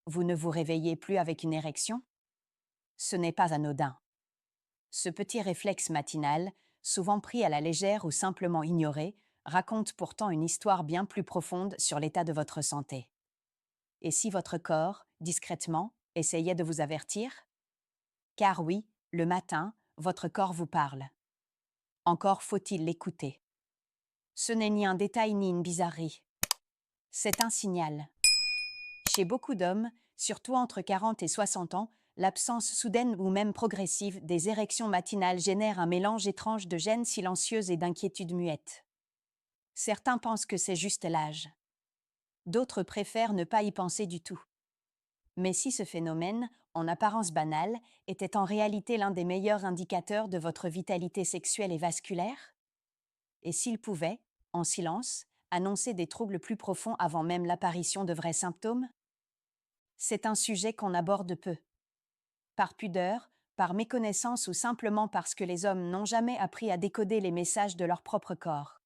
Vous ne vous réveillez plus avec une érection? Ce n'est pas anodin. Ce petit réflexe matinal, souvent pris à la légère ou simplement ignoré, raconte pourtant une histoire bien plus profonde sur l'état de votre santé. Et si votre corps, discrètement, essayait de vous avertir? Car oui, le matin, votre corps vous parle. Encore faut-il l'écouter. Ce n'est ni un détail ni une bizarrerie. C'est un signal. Chez beaucoup d'hommes, surtout entre 40 et 60 ans, l'absence soudaine ou même progressive des érections matinales génère un mélange étrange de gêne silencieuse et d'inquiétude muette. Certains pensent que c'est juste l'âge. D'autres préfèrent ne pas y penser du tout. Mais si ce phénomène, en apparence banal, était en réalité l'un des meilleurs indicateurs de votre vitalité sexuelle et vasculaire? Et s'il pouvait, en silence, annoncer des troubles plus profonds avant même l'apparition de vrais symptômes? C'est un sujet qu'on aborde peu. Par pudeur, par méconnaissance ou simplement parce que les hommes n'ont jamais appris à décoder les messages de leur propre corps.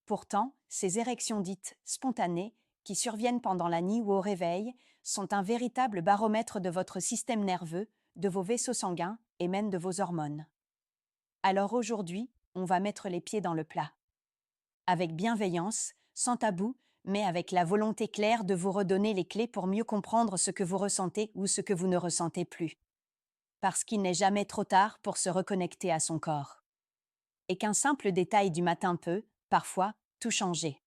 Pourtant, ces érections dites spontanées, qui surviennent pendant la nuit ou au réveil, sont un véritable baromètre de votre système nerveux, de vos vaisseaux sanguins et même de vos hormones. Alors aujourd'hui, on va mettre les pieds dans le plat. Avec bienveillance, sans tabou, mais avec la volonté claire de vous redonner les clés pour mieux comprendre ce que vous ressentez ou ce que vous ne ressentez plus. Parce qu'il n'est jamais trop tard pour se reconnecter à son corps. Et qu'un simple détail du matin peut, parfois, tout changer.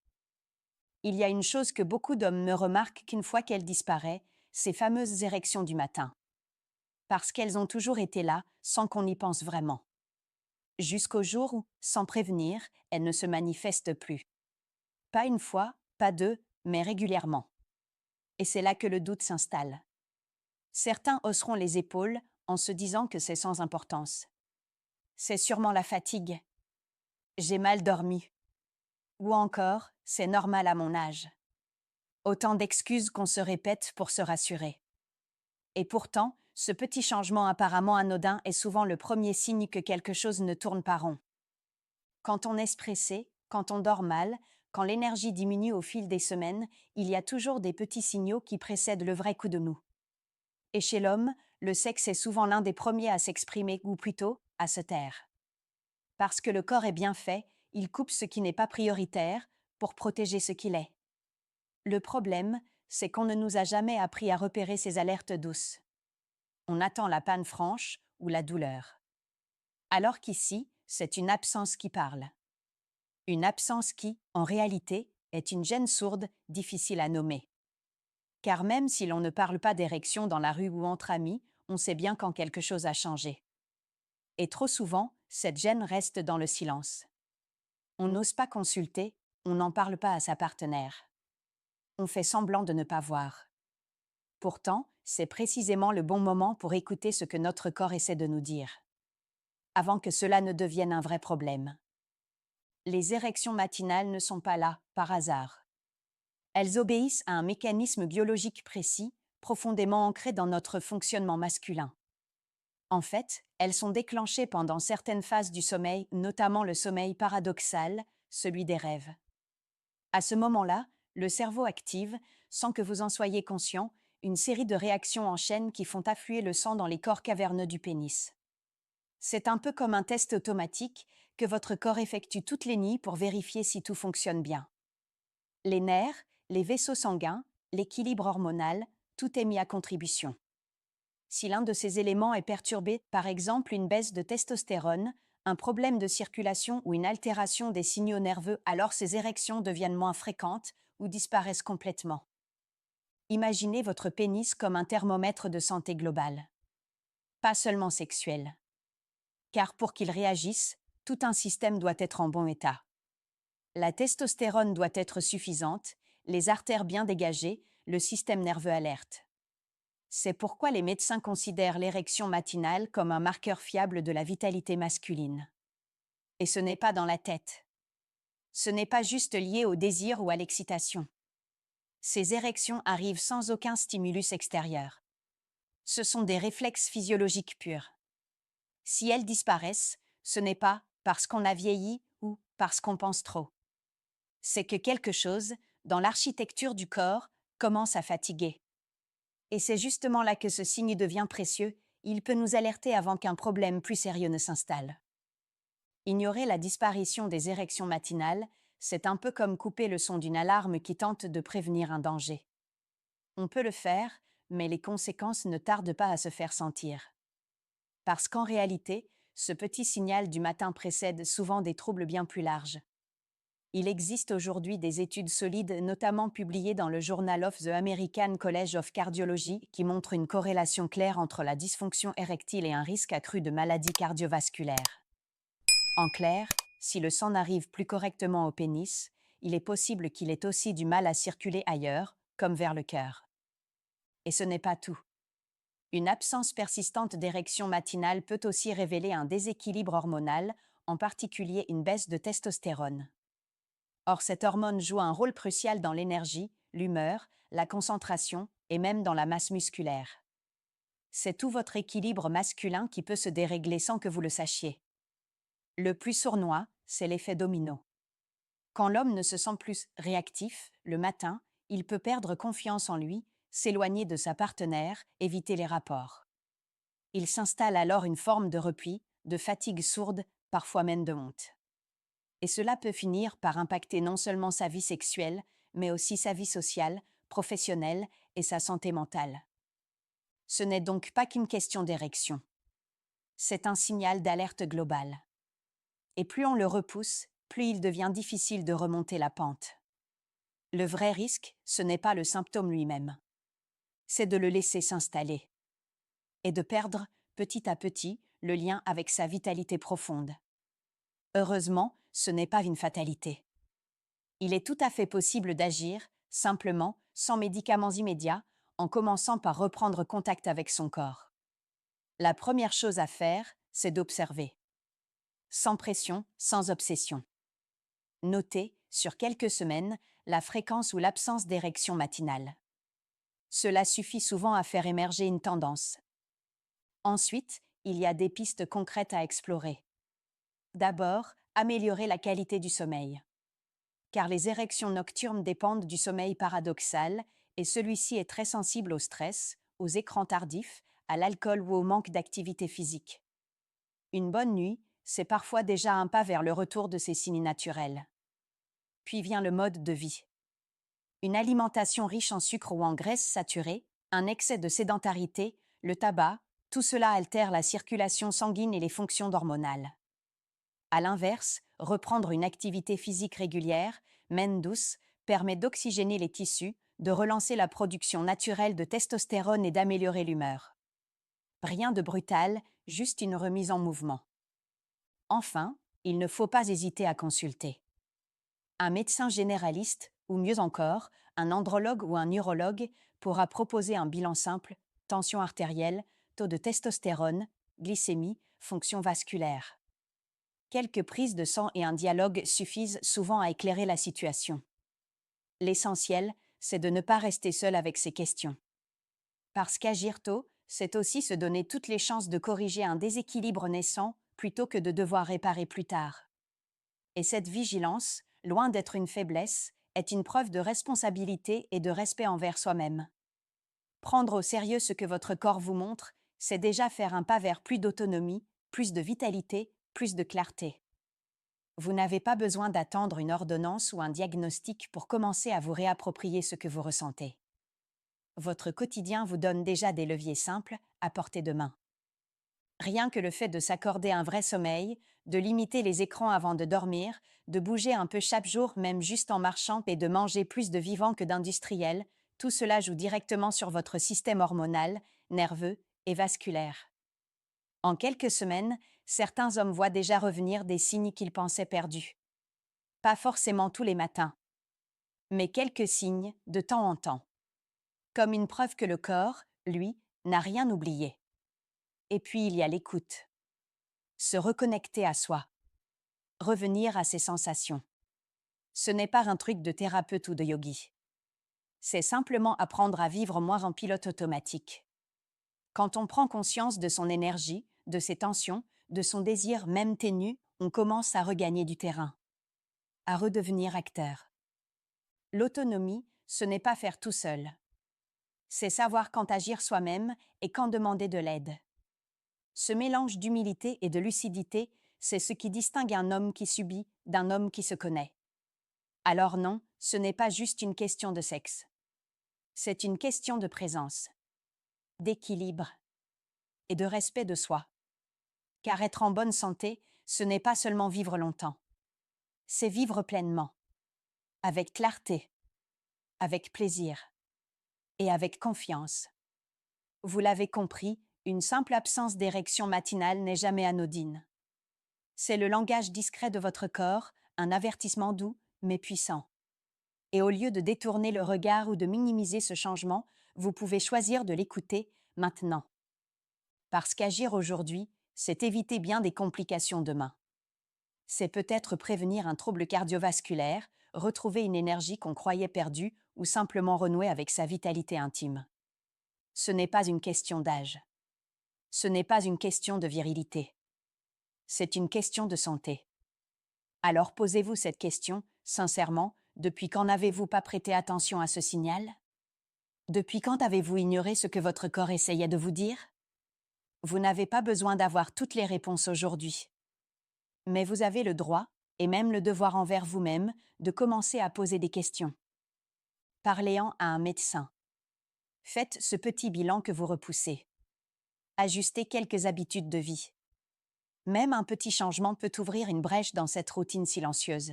Il y a une chose que beaucoup d'hommes ne remarquent qu'une fois qu'elle disparaît, ces fameuses érections du matin. Parce qu'elles ont toujours été là, sans qu'on y pense vraiment. Jusqu'au jour où, sans prévenir, elles ne se manifestent plus. Pas une fois, pas deux, mais régulièrement. Et c'est là que le doute s'installe. Certains hausseront les épaules en se disant que c'est sans importance. C'est sûrement la fatigue. J'ai mal dormi. Ou encore, c'est normal à mon âge. Autant d'excuses qu'on se répète pour se rassurer. Et pourtant, ce petit changement apparemment anodin est souvent le premier signe que quelque chose ne tourne pas rond. Quand on est stressé, quand on dort mal, quand l'énergie diminue au fil des semaines, il y a toujours des petits signaux qui précèdent le vrai coup de mou. Et chez l'homme, le sexe est souvent l'un des premiers à s'exprimer, ou plutôt, à se taire. Parce que le corps est bien fait, il coupe ce qui n'est pas prioritaire pour protéger ce qu'il est. Le problème, c'est qu'on ne nous a jamais appris à repérer ces alertes douces. On attend la panne franche ou la douleur. Alors qu'ici, c'est une absence qui parle. Une absence qui, en réalité, est une gêne sourde, difficile à nommer. Car même si l'on ne parle pas d'érection dans la rue ou entre amis, on sait bien quand quelque chose a changé. Et trop souvent, cette gêne reste dans le silence. On n'ose pas consulter, on n'en parle pas à sa partenaire. On fait semblant de ne pas voir. Pourtant, c'est précisément le bon moment pour écouter ce que notre corps essaie de nous dire, avant que cela ne devienne un vrai problème. Les érections matinales ne sont pas là, par hasard. Elles obéissent à un mécanisme biologique précis, profondément ancré dans notre fonctionnement masculin. En fait, elles sont déclenchées pendant certaines phases du sommeil, notamment le sommeil paradoxal, celui des rêves. À ce moment-là, le cerveau active, sans que vous en soyez conscient, une série de réactions en chaîne qui font affluer le sang dans les corps caverneux du pénis. C'est un peu comme un test automatique que votre corps effectue toutes les nuits pour vérifier si tout fonctionne bien. Les nerfs, les vaisseaux sanguins, l'équilibre hormonal, tout est mis à contribution. Si l'un de ces éléments est perturbé, par exemple une baisse de testostérone, un problème de circulation ou une altération des signaux nerveux, alors ces érections deviennent moins fréquentes ou disparaissent complètement. Imaginez votre pénis comme un thermomètre de santé globale, pas seulement sexuel. Car pour qu'il réagisse, tout un système doit être en bon état. La testostérone doit être suffisante, les artères bien dégagées, le système nerveux alerte. C'est pourquoi les médecins considèrent l'érection matinale comme un marqueur fiable de la vitalité masculine. Et ce n'est pas dans la tête. Ce n'est pas juste lié au désir ou à l'excitation. Ces érections arrivent sans aucun stimulus extérieur. Ce sont des réflexes physiologiques purs. Si elles disparaissent, ce n'est pas parce qu'on a vieilli ou parce qu'on pense trop. C'est que quelque chose, dans l'architecture du corps, commence à fatiguer. Et c'est justement là que ce signe devient précieux, il peut nous alerter avant qu'un problème plus sérieux ne s'installe. Ignorer la disparition des érections matinales, c'est un peu comme couper le son d'une alarme qui tente de prévenir un danger. On peut le faire, mais les conséquences ne tardent pas à se faire sentir. Parce qu'en réalité, ce petit signal du matin précède souvent des troubles bien plus larges. Il existe aujourd'hui des études solides, notamment publiées dans le Journal of the American College of Cardiology, qui montrent une corrélation claire entre la dysfonction érectile et un risque accru de maladies cardiovasculaires. En clair, si le sang n'arrive plus correctement au pénis, il est possible qu'il ait aussi du mal à circuler ailleurs, comme vers le cœur. Et ce n'est pas tout. Une absence persistante d'érection matinale peut aussi révéler un déséquilibre hormonal, en particulier une baisse de testostérone. Or, cette hormone joue un rôle crucial dans l'énergie, l'humeur, la concentration et même dans la masse musculaire. C'est tout votre équilibre masculin qui peut se dérégler sans que vous le sachiez. Le plus sournois, c'est l'effet domino. Quand l'homme ne se sent plus réactif, le matin, il peut perdre confiance en lui, s'éloigner de sa partenaire, éviter les rapports. Il s'installe alors une forme de repli, de fatigue sourde, parfois même de honte. Et cela peut finir par impacter non seulement sa vie sexuelle, mais aussi sa vie sociale, professionnelle et sa santé mentale. Ce n'est donc pas qu'une question d'érection. C'est un signal d'alerte globale. Et plus on le repousse, plus il devient difficile de remonter la pente. Le vrai risque, ce n'est pas le symptôme lui-même. C'est de le laisser s'installer. Et de perdre, petit à petit, le lien avec sa vitalité profonde. Heureusement, ce n'est pas une fatalité. Il est tout à fait possible d'agir, simplement, sans médicaments immédiats, en commençant par reprendre contact avec son corps. La première chose à faire, c'est d'observer. Sans pression, sans obsession. Notez, sur quelques semaines, la fréquence ou l'absence d'érection matinale. Cela suffit souvent à faire émerger une tendance. Ensuite, il y a des pistes concrètes à explorer. D'abord, améliorer la qualité du sommeil. Car les érections nocturnes dépendent du sommeil paradoxal et celui-ci est très sensible au stress, aux écrans tardifs, à l'alcool ou au manque d'activité physique. Une bonne nuit, c'est parfois déjà un pas vers le retour de ces signes naturels. Puis vient le mode de vie. Une alimentation riche en sucre ou en graisses saturées, un excès de sédentarité, le tabac, tout cela altère la circulation sanguine et les fonctions hormonales. À l'inverse, reprendre une activité physique régulière, même douce, permet d'oxygéner les tissus, de relancer la production naturelle de testostérone et d'améliorer l'humeur. Rien de brutal, juste une remise en mouvement. Enfin, il ne faut pas hésiter à consulter. Un médecin généraliste, ou mieux encore, un andrologue ou un urologue, pourra proposer un bilan simple, tension artérielle, taux de testostérone, glycémie, fonction vasculaire. Quelques prises de sang et un dialogue suffisent souvent à éclairer la situation. L'essentiel, c'est de ne pas rester seul avec ces questions. Parce qu'agir tôt, c'est aussi se donner toutes les chances de corriger un déséquilibre naissant plutôt que de devoir réparer plus tard. Et cette vigilance, loin d'être une faiblesse, est une preuve de responsabilité et de respect envers soi-même. Prendre au sérieux ce que votre corps vous montre, c'est déjà faire un pas vers plus d'autonomie, plus de vitalité, plus de clarté. Vous n'avez pas besoin d'attendre une ordonnance ou un diagnostic pour commencer à vous réapproprier ce que vous ressentez. Votre quotidien vous donne déjà des leviers simples, à portée de main. Rien que le fait de s'accorder un vrai sommeil, de limiter les écrans avant de dormir, de bouger un peu chaque jour, même juste en marchant, et de manger plus de vivants que d'industriels, tout cela joue directement sur votre système hormonal, nerveux et vasculaire. En quelques semaines, certains hommes voient déjà revenir des signes qu'ils pensaient perdus. Pas forcément tous les matins, mais quelques signes de temps en temps. Comme une preuve que le corps, lui, n'a rien oublié. Et puis il y a l'écoute. Se reconnecter à soi. Revenir à ses sensations. Ce n'est pas un truc de thérapeute ou de yogi. C'est simplement apprendre à vivre moins en pilote automatique. Quand on prend conscience de son énergie, de ses tensions, de son désir même ténu, on commence à regagner du terrain. À redevenir acteur. L'autonomie, ce n'est pas faire tout seul. C'est savoir quand agir soi-même et quand demander de l'aide. Ce mélange d'humilité et de lucidité, c'est ce qui distingue un homme qui subit d'un homme qui se connaît. Alors non, ce n'est pas juste une question de sexe. C'est une question de présence, d'équilibre et de respect de soi. Car être en bonne santé, ce n'est pas seulement vivre longtemps. C'est vivre pleinement, avec clarté, avec plaisir et avec confiance. Vous l'avez compris, une simple absence d'érection matinale n'est jamais anodine. C'est le langage discret de votre corps, un avertissement doux mais puissant. Et au lieu de détourner le regard ou de minimiser ce changement, vous pouvez choisir de l'écouter maintenant. Parce qu'agir aujourd'hui, c'est éviter bien des complications demain. C'est peut-être prévenir un trouble cardiovasculaire, retrouver une énergie qu'on croyait perdue ou simplement renouer avec sa vitalité intime. Ce n'est pas une question d'âge. Ce n'est pas une question de virilité. C'est une question de santé. Alors posez-vous cette question, sincèrement, depuis quand n'avez-vous pas prêté attention à ce signal? Depuis quand avez-vous ignoré ce que votre corps essayait de vous dire? Vous n'avez pas besoin d'avoir toutes les réponses aujourd'hui. Mais vous avez le droit, et même le devoir envers vous-même, de commencer à poser des questions. Parlez-en à un médecin. Faites ce petit bilan que vous repoussez. Ajustez quelques habitudes de vie. Même un petit changement peut ouvrir une brèche dans cette routine silencieuse.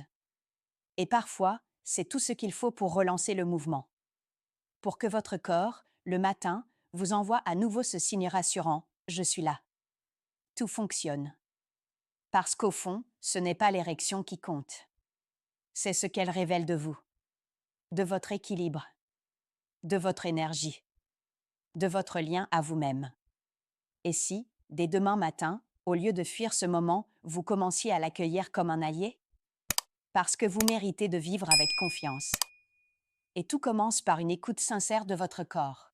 Et parfois, c'est tout ce qu'il faut pour relancer le mouvement. Pour que votre corps, le matin, vous envoie à nouveau ce signe rassurant « Je suis là ». Tout fonctionne. Parce qu'au fond, ce n'est pas l'érection qui compte. C'est ce qu'elle révèle de vous, de votre équilibre, de votre énergie, de votre lien à vous-même. Et si, dès demain matin, au lieu de fuir ce moment, vous commenciez à l'accueillir comme un allié? Parce que vous méritez de vivre avec confiance. Et tout commence par une écoute sincère de votre corps.